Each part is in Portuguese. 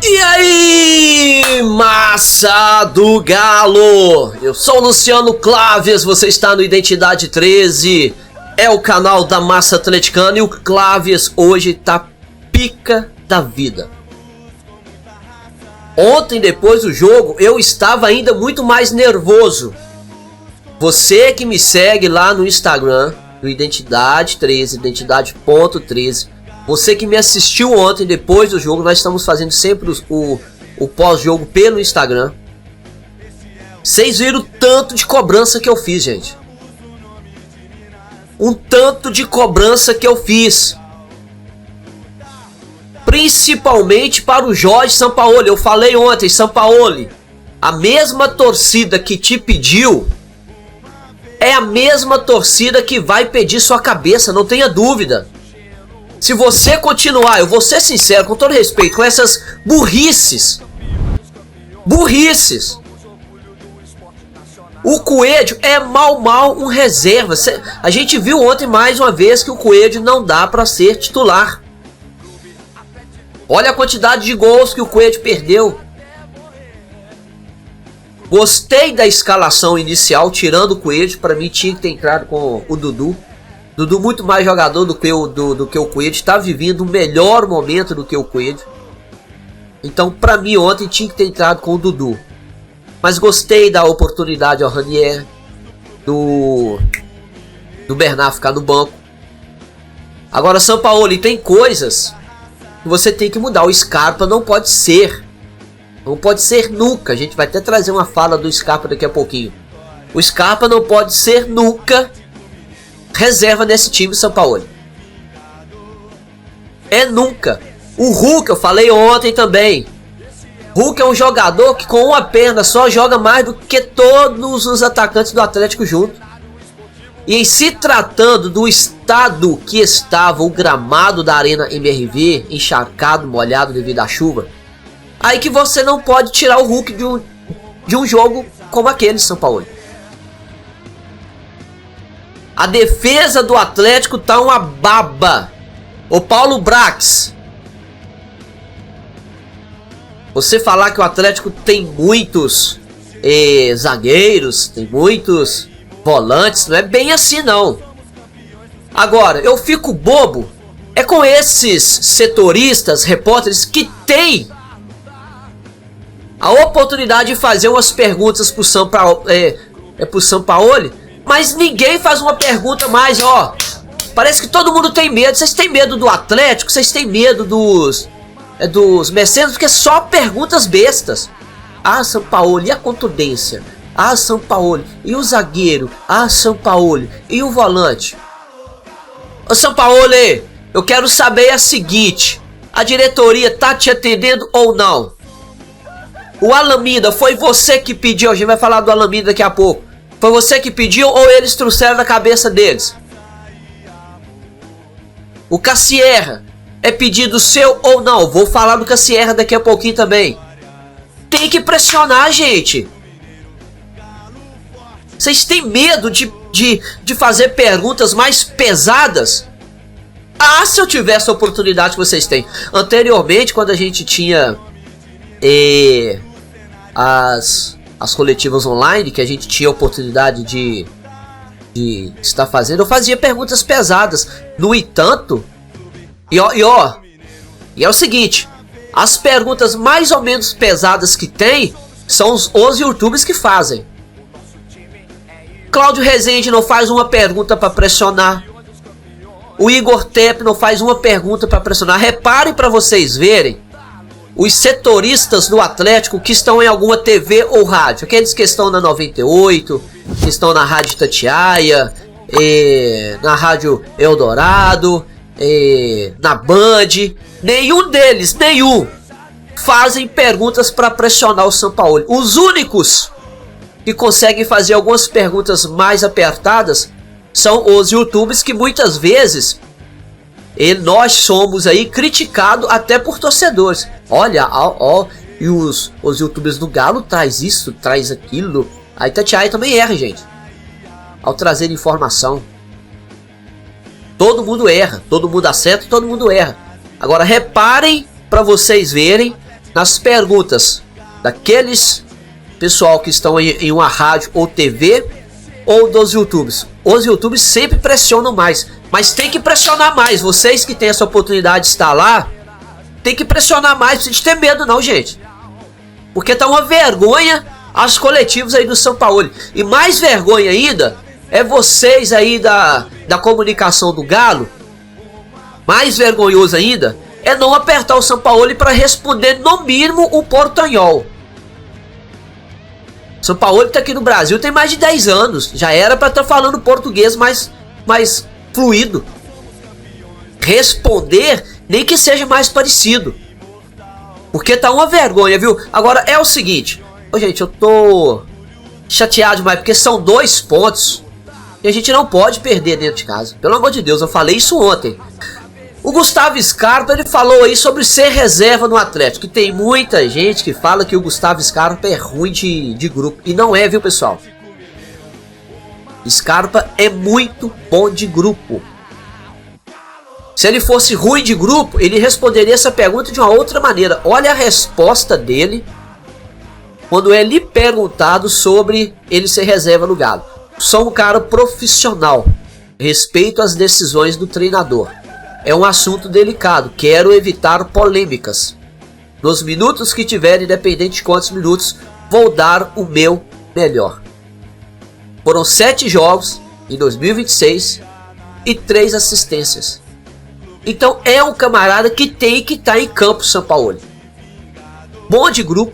E aí, massa do galo! Eu sou o Luciano Clávias, você está no Identidade 13, é o canal da massa atleticana e o Clávias hoje tá pica da vida. Ontem, depois do jogo, eu estava ainda muito mais nervoso. Você que me segue lá no Instagram, no Identidade 13, identidade.13, você que me assistiu ontem depois do jogo, nós estamos fazendo sempre o pós-jogo pelo Instagram. Vocês viram o tanto de cobrança que eu fiz, gente. Um tanto de cobrança que eu fiz. Principalmente para o Jorge Sampaoli. Eu falei ontem, Sampaoli, a mesma torcida que te pediu é a mesma torcida que vai pedir sua cabeça, não tenha dúvida. Se você continuar, eu vou ser sincero, com todo respeito, com essas burrices. O Coelho é mal um reserva. A gente viu ontem mais uma vez que o Coelho não dá para ser titular. Olha a quantidade de gols que o Coelho perdeu. Gostei da escalação inicial, tirando o Coelho. Para mim tinha que ter entrado com o Dudu. Dudu muito mais jogador do que o Coelho. Está vivendo um melhor momento do que o Coelho. Então para mim ontem tinha que ter entrado com o Dudu. Mas gostei da oportunidade ao Ranier, do Bernard ficar no banco. Agora, Sampaoli, tem coisas que você tem que mudar. O Scarpa não pode ser. Não pode ser nunca. A gente vai até trazer uma fala do Scarpa daqui a pouquinho. O Scarpa não pode ser nunca reserva nesse time, Sampaoli. É nunca. O Hulk, eu falei ontem também. Hulk é um jogador que com uma perna só joga mais do que todos os atacantes do Atlético junto. E em se tratando do estado que estava o gramado da Arena MRV, encharcado, molhado devido à chuva, aí que você não pode tirar o Hulk de um jogo como aquele, São Paulo. A defesa do Atlético tá uma baba. Ô Paulo Brax, você falar que o Atlético tem muitos zagueiros, tem muitos volantes, não é bem assim não. Agora, eu fico bobo é com esses setoristas, repórteres que tem a oportunidade de fazer umas perguntas pro Sampaoli, mas ninguém faz uma pergunta mais, ó. Parece que todo mundo tem medo. Vocês têm medo do Atlético? Vocês têm medo dos mercenários? Porque é só perguntas bestas. Ah, Sampaoli, e a contundência? Ah, Sampaoli, e o zagueiro? Ah, Sampaoli, e o volante? Ô Sampaoli, eu quero saber a seguinte: a diretoria tá te atendendo ou não? O Alameda, foi você que pediu? A gente vai falar do Alameda daqui a pouco. Foi você que pediu ou eles trouxeram na cabeça deles? O Cassierra, é pedido seu ou não? Vou falar do Cassierra daqui a pouquinho também. Tem que pressionar, gente. Vocês têm medo de fazer perguntas mais pesadas? Ah, se eu tivesse a oportunidade que vocês têm. Anteriormente, quando a gente tinha as coletivas online, que a gente tinha a oportunidade de estar fazendo, eu fazia perguntas pesadas. No entanto, e é o seguinte, as perguntas mais ou menos pesadas que tem são os YouTubers que fazem. Cláudio Rezende não faz uma pergunta para pressionar. O Igor Tepe não faz uma pergunta para pressionar. Reparem para vocês verem os setoristas do Atlético que estão em alguma TV ou rádio. Aqueles que estão na 98, que estão na Rádio Itatiaia, na Rádio Eldorado, na Band. Nenhum deles, fazem perguntas para pressionar o Sampaoli. Os únicos que conseguem fazer algumas perguntas mais apertadas são os YouTubers, que muitas vezes nós somos aí criticados até por torcedores. Olha, e os YouTubers do Galo traz isso, traz aquilo. A Itatiaia também erra, gente, ao trazer informação. Todo mundo erra, todo mundo acerta, todo mundo erra. Agora reparem para vocês verem nas perguntas daqueles pessoal que estão em uma rádio ou TV ou dos YouTubes. Os YouTubes sempre pressionam mais, mas tem que pressionar mais. Vocês que têm essa oportunidade de estar lá, tem que pressionar mais, não precisa ter medo não, gente. Porque tá uma vergonha aos coletivos aí do São Paulo. E mais vergonha ainda é vocês aí da comunicação do Galo. Mais vergonhoso ainda é não apertar o São Paulo para responder no mínimo o portanhol. São Paulo tá aqui no Brasil tem mais de 10 anos. Já era para estar falando português mais fluido. Responder, nem que seja mais parecido. Porque tá uma vergonha, viu? Agora é o seguinte. Ô, gente, eu tô chateado demais. Porque são 2 pontos. E a gente não pode perder dentro de casa. Pelo amor de Deus, eu falei isso ontem. O Gustavo Scarpa, ele falou aí sobre ser reserva no Atlético. Que tem muita gente que fala que o Gustavo Scarpa é ruim de grupo. E não é, viu, pessoal? Scarpa é muito bom de grupo. Se ele fosse ruim de grupo, ele responderia essa pergunta de uma outra maneira. Olha a resposta dele quando é lhe perguntado sobre ele ser reserva no Galo. Sou um cara profissional. Respeito as decisões do treinador. É um assunto delicado. Quero evitar polêmicas. Nos minutos que tiver, independente de quantos minutos, vou dar o meu melhor. Foram 7 jogos em 2026 e 3 assistências. Então é um camarada que tem que estar em campo, São Paulo. Bom de grupo,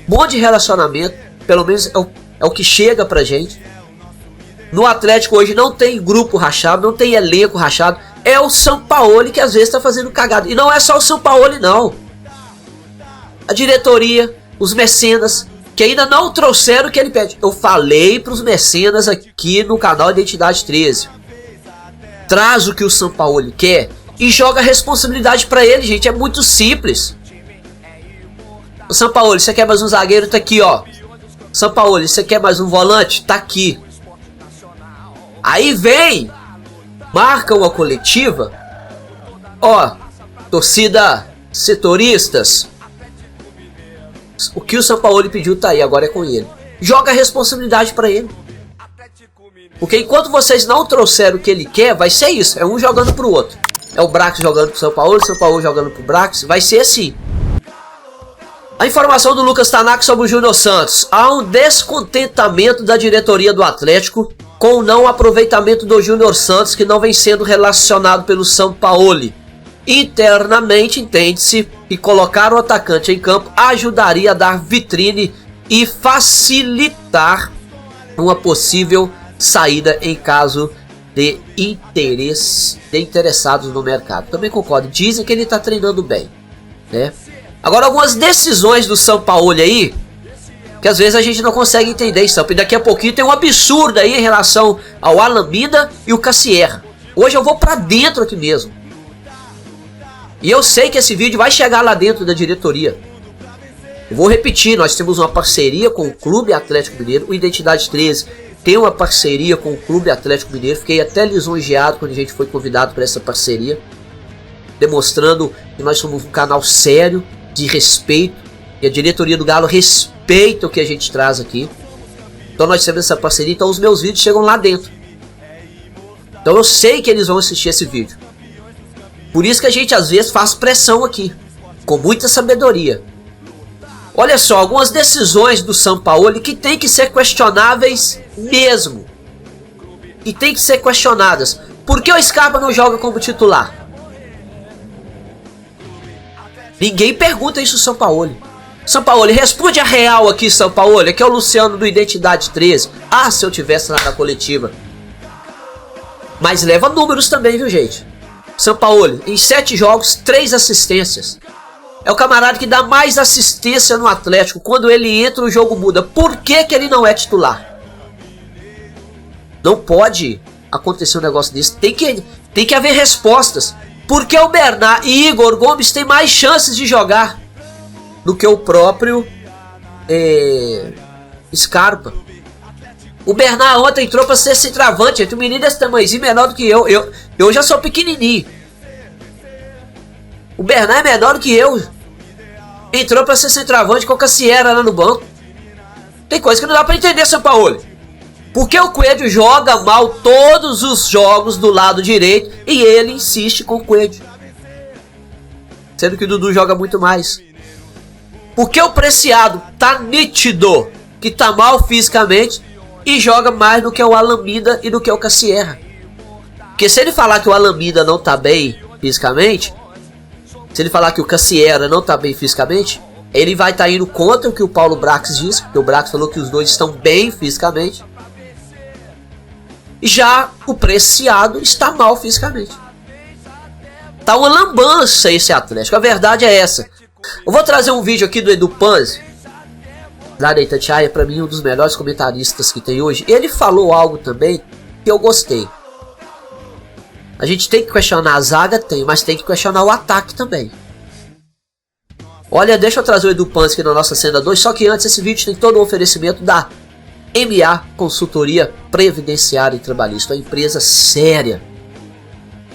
bom de relacionamento. Pelo menos é o que chega pra gente. No Atlético hoje não tem grupo rachado, não tem elenco rachado. É o São Paulo que às vezes está fazendo cagada. E não é só o São Paulo, não. A diretoria, os mecenas, que ainda não trouxeram o que ele pede. Eu falei para os mecenas aqui no canal Identidade 13. Traz o que o São Paulo quer e joga a responsabilidade para ele, gente. É muito simples. O São Paulo, você quer mais um zagueiro? Tá aqui, ó. São Paulo, você quer mais um volante? Tá aqui. Aí vem, marca uma coletiva. Ó, torcida, setoristas. O que o São Paulo pediu tá aí, agora é com ele. Joga a responsabilidade pra ele. Porque enquanto vocês não trouxeram o que ele quer, vai ser isso. É um jogando pro outro. É o Brax jogando pro São Paulo jogando pro Brax. Vai ser assim. A informação do Lucas Tanaka sobre o Júnior Santos. Há um descontentamento da diretoria do Atlético com o não aproveitamento do Júnior Santos, que não vem sendo relacionado pelo São Paulo. Internamente entende-se que colocar o atacante em campo ajudaria a dar vitrine e facilitar uma possível saída em caso de interessados no mercado. Também concordo, dizem que ele está treinando bem, né? Agora algumas decisões do São Paulo aí, que às vezes a gente não consegue entender, e daqui a pouquinho tem um absurdo aí em relação ao Alameda e o Cassierra. Hoje eu vou pra dentro aqui mesmo. E eu sei que esse vídeo vai chegar lá dentro da diretoria. Eu vou repetir, nós temos uma parceria com o Clube Atlético Mineiro, o Identidade 13 tem uma parceria com o Clube Atlético Mineiro. Fiquei até lisonjeado quando a gente foi convidado para essa parceria, demonstrando que nós somos um canal sério, de respeito, e a diretoria do Galo respeita o que a gente traz aqui. Então nós temos essa parceria, então os meus vídeos chegam lá dentro. Então eu sei que eles vão assistir esse vídeo. Por isso que a gente às vezes faz pressão aqui, com muita sabedoria. Olha só, algumas decisões do São Paulo que tem que ser questionáveis mesmo. E tem que ser questionadas. Por que o Scarpa não joga como titular? Ninguém pergunta isso ao São Paulo. São Paulo, responde a real aqui, São Paulo. Aqui é o Luciano do Identidade 13. Ah, se eu tivesse lá na coletiva. Mas leva números também, viu, gente? São Paulo, em 7 jogos, 3 assistências. É o camarada que dá mais assistência no Atlético. Quando ele entra, o jogo muda. Por que que ele não é titular? Não pode acontecer um negócio desse. Tem que haver respostas. Por que o Bernard e Igor Gomes têm mais chances de jogar do que o próprio Scarpa? O Bernard ontem entrou para ser centroavante. O menino desse tamanhozinho, menor do que eu. Eu já sou pequenininho. O Bernard é menor do que eu. entrou pra ser centroavante com o Cassiera lá no banco. Tem coisa que não dá pra entender, Sampaoli. Porque o Coelho joga mal todos os jogos do lado direito e ele insiste com o Coelho, sendo que o Dudu joga muito mais. Porque o Preciado tá nítido que tá mal fisicamente e joga mais do que o Alameda e do que o Cassiera. Porque se ele falar que o Alameda não tá bem fisicamente, se ele falar que o Cassiera não tá bem fisicamente, ele vai estar indo contra o que o Paulo Brax disse, porque o Brax falou que os dois estão bem fisicamente. Já o Preciado está mal fisicamente. Tá uma lambança esse Atlético, a verdade é essa. Eu vou trazer um vídeo aqui do Edu Panzi, lá da Itatiaia, pra mim um dos melhores comentaristas que tem hoje. Ele falou algo também que eu gostei. A gente tem que questionar a zaga, tem, mas tem que questionar o ataque também. Olha, deixa eu trazer o Edu Panzi aqui na nossa cena 2, só que antes esse vídeo tem todo o oferecimento da MA Consultoria Previdenciária e Trabalhista, uma empresa séria,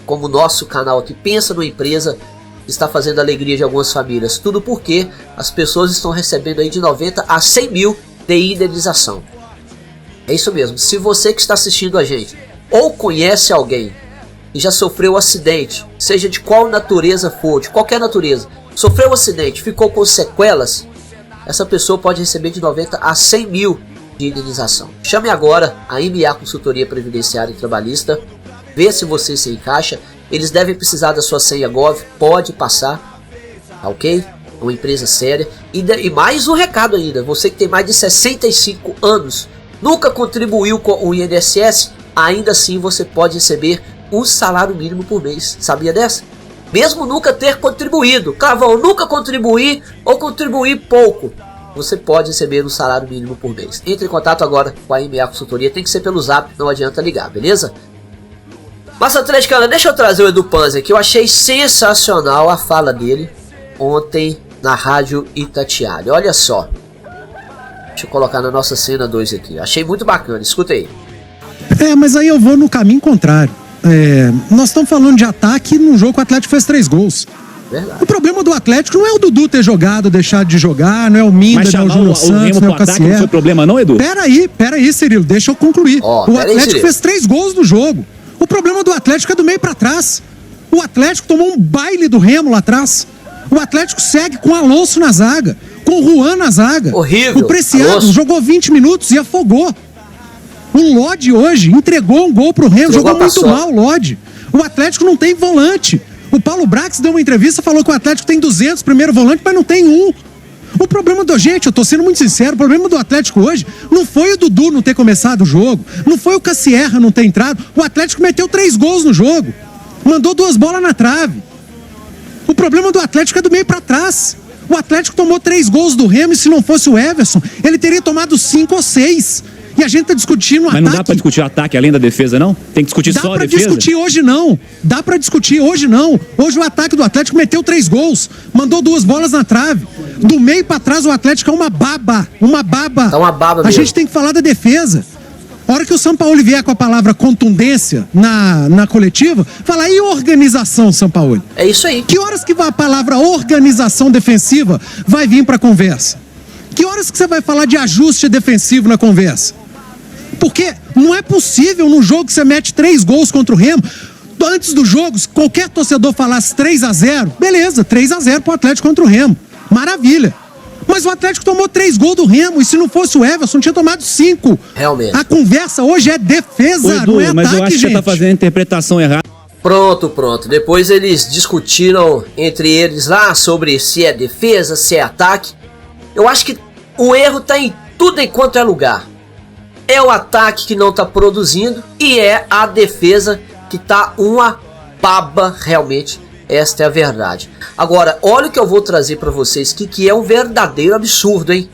como o nosso canal aqui. Pensa numa empresa que está fazendo a alegria de algumas famílias, tudo porque as pessoas estão recebendo aí de 90 a 100 mil de indenização. É isso mesmo, se você que está assistindo a gente ou conhece alguém que já sofreu um acidente, seja de qual natureza for, de qualquer natureza, sofreu um acidente, ficou com sequelas, essa pessoa pode receber de 90 a 100 mil de indenização. Chame agora a MA Consultoria Previdenciária e Trabalhista, vê se você se encaixa. Eles devem precisar da sua senha Gov, pode passar, tá ok? É uma empresa séria. E mais um recado ainda, você que tem mais de 65 anos, nunca contribuiu com o INSS, ainda assim você pode receber um salário mínimo por mês. Sabia dessa? Mesmo nunca ter contribuído, Clavão, nunca contribuir ou contribuir pouco, você pode receber um salário mínimo por mês. Entre em contato agora com a MA Consultoria, tem que ser pelo Zap, não adianta ligar, beleza? Massa Atleticana, deixa eu trazer o Edu Panzi aqui. Eu achei sensacional a fala dele ontem na Rádio Itatiaia. Olha só, deixa eu colocar na nossa cena 2 aqui. Achei muito bacana, escuta aí. Mas aí eu vou no caminho contrário. Nós estamos falando de ataque num jogo que o Atlético fez 3 gols. Verdade. O problema do Atlético não é o Dudu ter jogado, deixado de jogar, não é o Minda, não é o Júnior Santos, não é o Cassiera. Não foi problema não, Edu? Peraí, Cirilo, deixa eu concluir. O Atlético fez 3 gols no jogo. O problema do Atlético é do meio pra trás. O Atlético tomou um baile do Remo lá atrás. O Atlético segue com o Alonso na zaga, com o Juan na zaga. Horrível. O Preciado jogou 20 minutos e afogou. O Lodi hoje entregou um gol pro Remo, jogou muito mal o Lodi. O Atlético não tem volante. O Paulo Brax deu uma entrevista, falou que o Atlético tem 200 primeiro volante, mas não tem um. O problema da gente, eu tô sendo muito sincero, o problema do Atlético hoje não foi o Dudu não ter começado o jogo, não foi o Cassiera não ter entrado. O Atlético meteu 3 gols no jogo, mandou 2 bolas na trave. O problema do Atlético é do meio pra trás. O Atlético tomou 3 gols do Remo e se não fosse o Everson, ele teria tomado 5 ou 6. E a gente tá discutindo o ataque. Mas não dá pra discutir o ataque além da defesa, não? Tem que discutir só a defesa? Dá pra discutir hoje, não. Dá pra discutir hoje, não. Hoje o ataque do Atlético meteu 3 gols. Mandou 2 bolas na trave. Do meio pra trás o Atlético é uma baba. Uma baba. É uma baba mesmo. A gente tem que falar da defesa. A hora que o Sampaoli vier com a palavra contundência na coletiva, fala, e organização, Sampaoli? É isso aí. Que horas que a palavra organização defensiva vai vir pra conversa? Que horas que você vai falar de ajuste defensivo na conversa? Porque não é possível num jogo que você mete 3 gols contra o Remo. Antes do jogo, se qualquer torcedor falasse 3-0, beleza, 3-0 pro Atlético contra o Remo. Maravilha. Mas o Atlético tomou 3 gols do Remo e se não fosse o Everson, tinha tomado 5. Realmente. A conversa hoje é defesa, Edu, não é mas ataque, eu acho que gente. você tá fazendo a interpretação errada. Pronto. Depois eles discutiram entre eles lá sobre se é defesa, se é ataque. Eu acho que o erro tá em tudo enquanto é lugar. É o ataque que não tá produzindo e é a defesa que tá uma baba realmente. Esta é a verdade. Agora, olha o que eu vou trazer para vocês que é um verdadeiro absurdo, hein?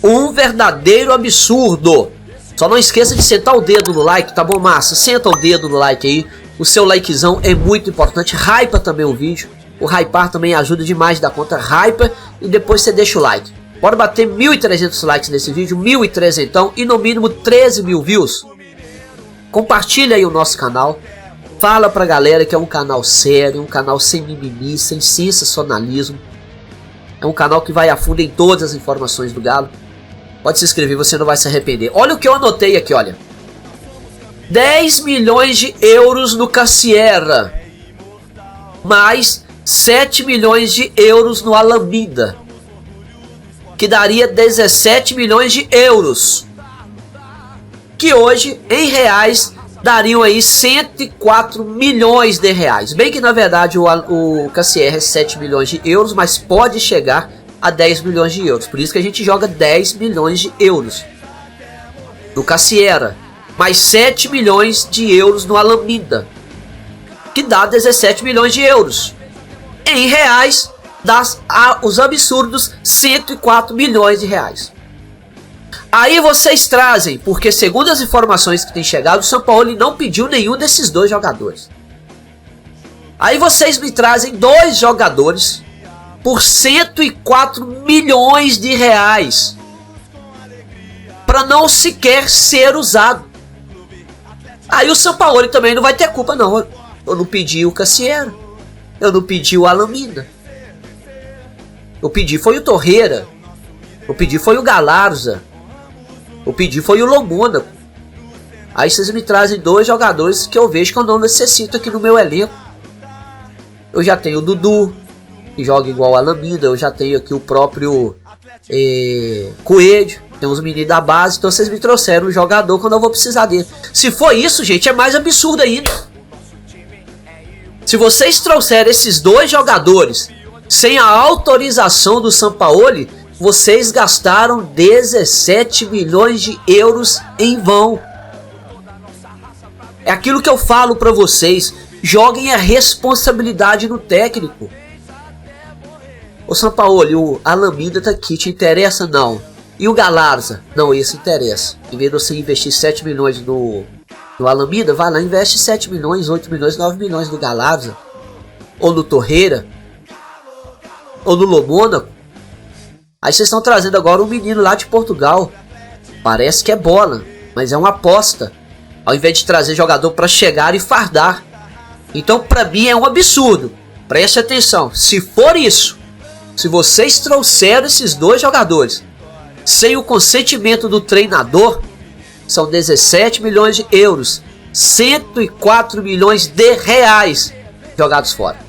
Um verdadeiro absurdo. Só não esqueça de sentar o dedo no like, tá bom, massa? Senta o dedo no like aí. O seu likezão é muito importante. Hypa também o vídeo. O hypar também ajuda demais da conta. Hypa e depois você deixa o like. Bora bater 1.300 likes nesse vídeo, 1.300 então, e no mínimo 13 mil views. Compartilha aí o nosso canal. Fala pra galera que é um canal sério, um canal sem mimimi, sem sensacionalismo. É um canal que vai a fundo em todas as informações do Galo. Pode se inscrever, você não vai se arrepender. Olha o que eu anotei aqui, olha. 10 milhões de euros no Cassierra. Mais 7 milhões de euros no Alameda. Que daria 17 milhões de euros. Que hoje, em reais, dariam aí 104 milhões de reais. Bem que na verdade o Cassierra é 7 milhões de euros, mas pode chegar a 10 milhões de euros. Por isso que a gente joga 10 milhões de euros no Cassierra. Mais 7 milhões de euros no Alameda. Que dá 17 milhões de euros. Em reais, dá os absurdos 104 milhões de reais. Aí vocês trazem, porque segundo as informações que têm chegado, o São Paulo não pediu nenhum desses dois jogadores. Aí vocês me trazem dois jogadores por 104 milhões de reais. Para não sequer ser usado. Aí o São Paulo também não vai ter culpa não. Eu não pedi o Cassierra. Eu não pedi o Alameda. Eu pedi foi o Torreira. Eu pedi foi o Galarza. Eu pedi foi o Lomônaco. Aí vocês me trazem dois jogadores que eu vejo que eu não necessito aqui no meu elenco. Eu já tenho o Dudu, que joga igual o Alameda. Eu já tenho aqui o próprio Coelho. Tem uns meninos da base. Então vocês me trouxeram um jogador quando eu vou precisar dele. Se for isso, gente, é mais absurdo ainda. Se vocês trouxerem esses dois jogadores sem a autorização do Sampaoli, vocês gastaram 17 milhões de euros em vão. É aquilo que eu falo para vocês. Joguem a responsabilidade no técnico. O Sampaoli, o Alameda tá aqui, te interessa? Não. E o Galarza? Não, esse interessa. Em vez de você investir 7 milhões no Alameda, vai lá e investe 7 milhões, 8 milhões, 9 milhões no Galarza. Ou no Torreira. Ou no Lomônaco. Aí vocês estão trazendo agora um menino lá de Portugal. Parece que é bola, mas é uma aposta. Ao invés de trazer jogador para chegar e fardar. Então para mim é um absurdo. Preste atenção. Se for isso, se vocês trouxeram esses dois jogadores sem o consentimento do treinador, são 17 milhões de euros. 104 milhões de reais jogados fora.